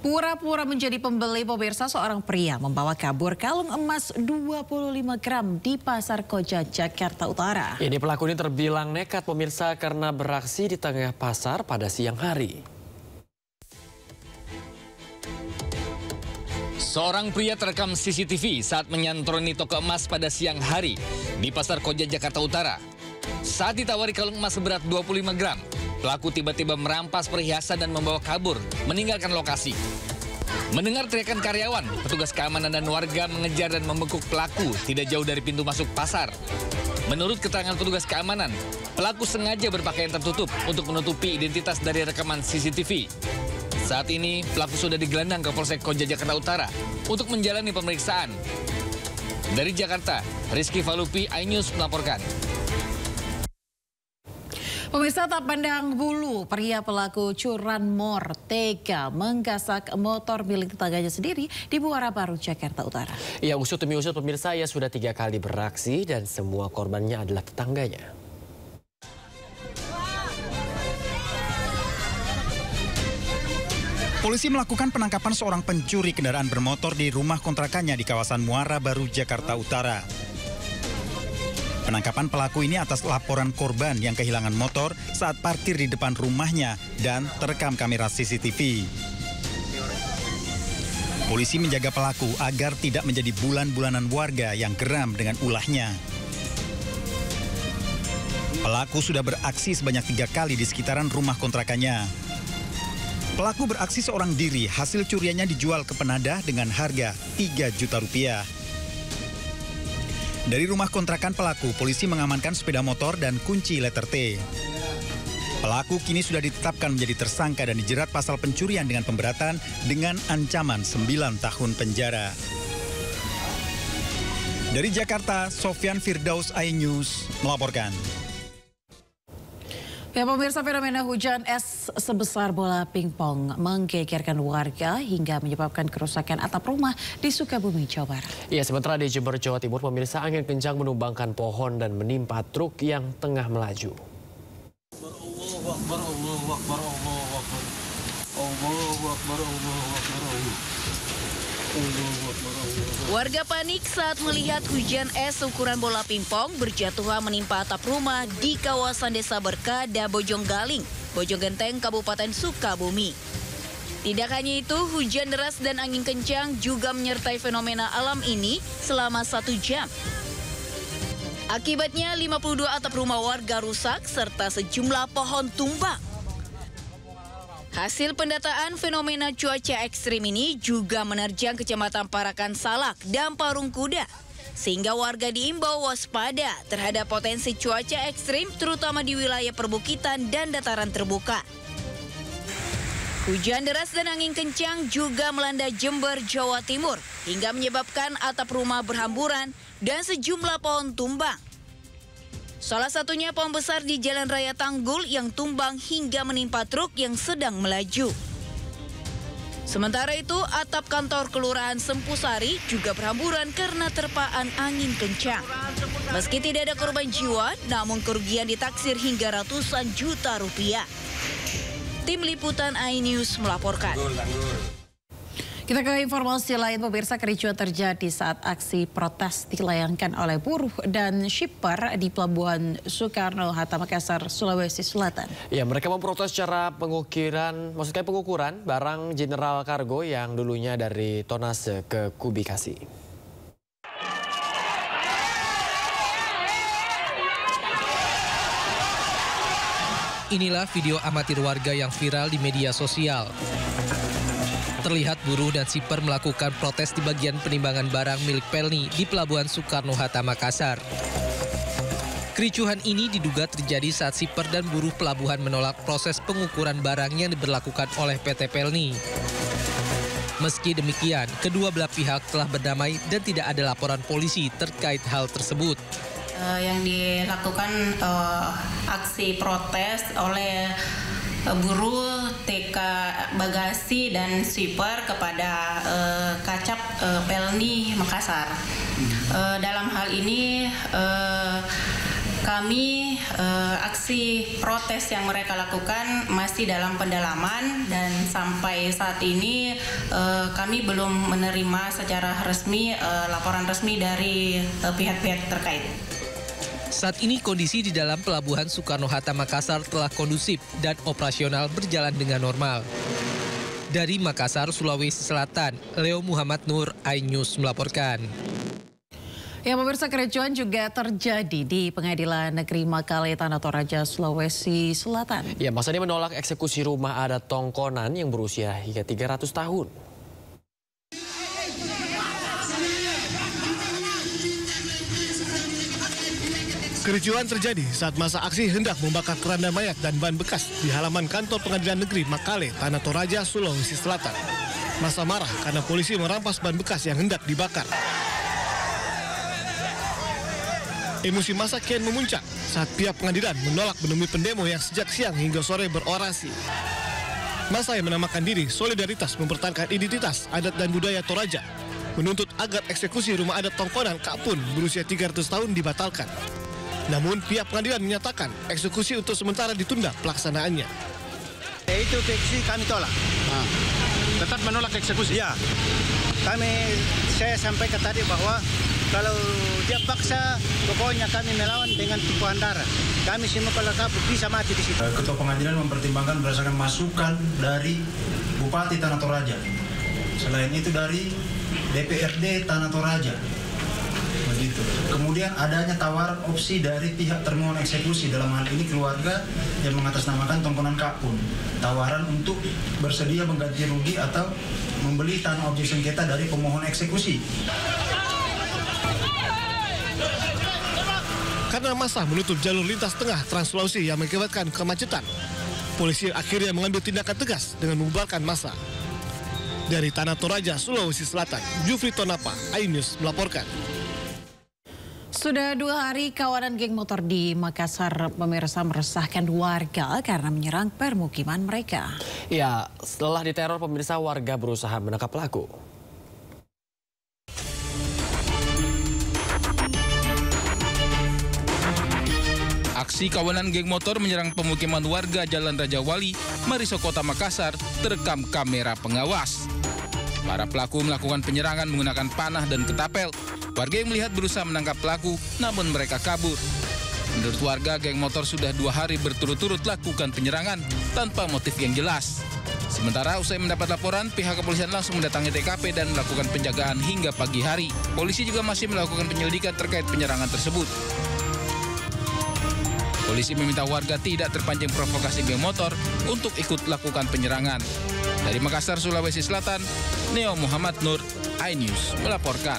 Pura-pura menjadi pembeli, pemirsa, seorang pria membawa kabur kalung emas 25 gram di Pasar Koja, Jakarta Utara. Ini pelaku ini terbilang nekat, pemirsa, karena beraksi di tengah pasar pada siang hari. Seorang pria terekam CCTV saat menyantroni toko emas pada siang hari di Pasar Koja, Jakarta Utara. Saat ditawari kalung emas seberat 25 gram, pelaku tiba-tiba merampas perhiasan dan membawa kabur, meninggalkan lokasi. Mendengar teriakan karyawan, petugas keamanan dan warga mengejar dan membekuk pelaku tidak jauh dari pintu masuk pasar. Menurut keterangan petugas keamanan, pelaku sengaja berpakaian tertutup untuk menutupi identitas dari rekaman CCTV. Saat ini, pelaku sudah digelandang ke Polsek Koja, Jakarta Utara untuk menjalani pemeriksaan. Dari Jakarta, Rizky Falupi, iNews melaporkan. Pemirsa, tak pandang bulu, pria pelaku curanmor tega menggasak motor milik tetangganya sendiri di Muara Baru, Jakarta Utara. Ya, usut demi usut, pemirsa, ia sudah 3 kali beraksi dan semua korbannya adalah tetangganya. Polisi melakukan penangkapan seorang pencuri kendaraan bermotor di rumah kontrakannya di kawasan Muara Baru, Jakarta Utara. Penangkapan pelaku ini atas laporan korban yang kehilangan motor saat parkir di depan rumahnya dan terekam kamera CCTV. Polisi menjaga pelaku agar tidak menjadi bulan-bulanan warga yang geram dengan ulahnya. Pelaku sudah beraksi sebanyak 3 kali di sekitaran rumah kontrakannya. Pelaku beraksi seorang diri, hasil curiannya dijual ke penadah dengan harga 3 juta rupiah. Dari rumah kontrakan pelaku, polisi mengamankan sepeda motor dan kunci letter T. Pelaku kini sudah ditetapkan menjadi tersangka dan dijerat pasal pencurian dengan pemberatan dengan ancaman 9 tahun penjara. Dari Jakarta, Sofyan Firdaus, iNews melaporkan. Ya, pemirsa, fenomena hujan es sebesar bola pingpong menggegerkan warga hingga menyebabkan kerusakan atap rumah di Sukabumi, Jawa Barat. Ya, sementara di Jember, Jawa Timur, pemirsa, angin kencang menumbangkan pohon dan menimpa truk yang tengah melaju. Warga panik saat melihat hujan es ukuran bola pingpong berjatuhan menimpa atap rumah di kawasan Desa Berkada, Bojonggaling, Bojonggenteng, Kabupaten Sukabumi. Tidak hanya itu, hujan deras dan angin kencang juga menyertai fenomena alam ini selama 1 jam. Akibatnya 52 atap rumah warga rusak serta sejumlah pohon tumbang. Hasil pendataan fenomena cuaca ekstrim ini juga menerjang Kecamatan Parakan Salak dan Parung Kuda, sehingga warga diimbau waspada terhadap potensi cuaca ekstrim terutama di wilayah perbukitan dan dataran terbuka. Hujan deras dan angin kencang juga melanda Jember, Jawa Timur hingga menyebabkan atap rumah berhamburan dan sejumlah pohon tumbang. Salah satunya pohon besar di Jalan Raya Tanggul yang tumbang hingga menimpa truk yang sedang melaju. Sementara itu, atap kantor Kelurahan Sempusari juga berhamburan karena terpaan angin kencang. Meski tidak ada korban jiwa, namun kerugian ditaksir hingga ratusan juta rupiah. Tim Liputan iNews melaporkan. Kita ke informasi lain, pemirsa, kericuan terjadi saat aksi protes dilayangkan oleh buruh dan shipper di Pelabuhan Soekarno-Hatta, Makassar, Sulawesi Selatan. Ya, mereka memprotes cara pengukuran barang general kargo yang dulunya dari tonase ke kubikasi. Inilah video amatir warga yang viral di media sosial. Terlihat buruh dan shipper melakukan protes di bagian penimbangan barang milik Pelni di Pelabuhan Soekarno-Hatta, Makassar. Kericuhan ini diduga terjadi saat shipper dan buruh pelabuhan menolak proses pengukuran barang yang diberlakukan oleh PT Pelni. Meski demikian, kedua belah pihak telah berdamai dan tidak ada laporan polisi terkait hal tersebut. Yang dilakukan aksi protes oleh buruh, TK Bagasi dan shipper kepada Kacap Pelni Makassar. Dalam hal ini Kami aksi protes yang mereka lakukan masih dalam pendalaman dan sampai saat ini kami belum menerima secara resmi laporan resmi dari pihak-pihak terkait. Saat ini kondisi di dalam Pelabuhan Soekarno-Hatta Makassar telah kondusif dan operasional berjalan dengan normal. Dari Makassar, Sulawesi Selatan, Leo Muhammad Nur, iNews melaporkan. Ya, pemirsa, kericuan juga terjadi di Pengadilan Negeri Makale, Tanah Toraja, Sulawesi Selatan. Ya, masa ini menolak eksekusi rumah adat Tongkonan yang berusia hingga 300 tahun. Kericuan terjadi saat masa aksi hendak membakar keranda mayat dan ban bekas di halaman kantor Pengadilan Negeri Makale, Tanah Toraja, Sulawesi Selatan. Masa marah karena polisi merampas ban bekas yang hendak dibakar. Emosi massa kian memuncak saat pihak pengadilan menolak menemui pendemo yang sejak siang hingga sore berorasi. Massa yang menamakan diri Solidaritas Mempertahankan Identitas Adat dan Budaya Toraja menuntut agar eksekusi rumah adat Tongkonan Kapun berusia 300 tahun dibatalkan. Namun pihak pengadilan menyatakan eksekusi untuk sementara ditunda pelaksanaannya. Itu eksekusi kami tolak. Tetap menolak eksekusi? Ya, saya sampaikan tadi bahwa kalau dia paksa, pokoknya kami melawan dengan tumpahan darah. Kami semua kalau kabur bisa mati di situ. Ketua pengadilan mempertimbangkan berdasarkan masukan dari Bupati Tanah Toraja. Selain itu dari DPRD Tanah Toraja. Begitu. Kemudian adanya tawaran opsi dari pihak termohon eksekusi, dalam hal ini keluarga yang mengatasnamakan Tongkonan Kapun. Tawaran untuk bersedia mengganti rugi atau membeli tanah objek sengketa dari pemohon eksekusi. Karena massa menutup jalur lintas tengah Trans Sulawesi yang mengakibatkan kemacetan, polisi akhirnya mengambil tindakan tegas dengan membubarkan massa. Dari Tanah Toraja, Sulawesi Selatan, Jufri Tonapa, iNews melaporkan. Sudah 2 hari kawanan geng motor di Makassar, pemirsa, meresahkan warga karena menyerang permukiman mereka. Ya, setelah diteror, pemirsa, warga berusaha menangkap pelaku. Aksi kawanan geng motor menyerang pemukiman warga Jalan Raja Wali, Mariso, Kota Makassar, terekam kamera pengawas. Para pelaku melakukan penyerangan menggunakan panah dan ketapel. Warga yang melihat berusaha menangkap pelaku, namun mereka kabur. Menurut warga, geng motor sudah 2 hari berturut-turut lakukan penyerangan tanpa motif yang jelas. Sementara usai mendapat laporan, pihak kepolisian langsung mendatangi TKP dan melakukan penjagaan hingga pagi hari. Polisi juga masih melakukan penyelidikan terkait penyerangan tersebut. Polisi meminta warga tidak terpancing provokasi geng motor untuk ikut lakukan penyerangan. Dari Makassar, Sulawesi Selatan, Neo Muhammad Nur, iNews melaporkan.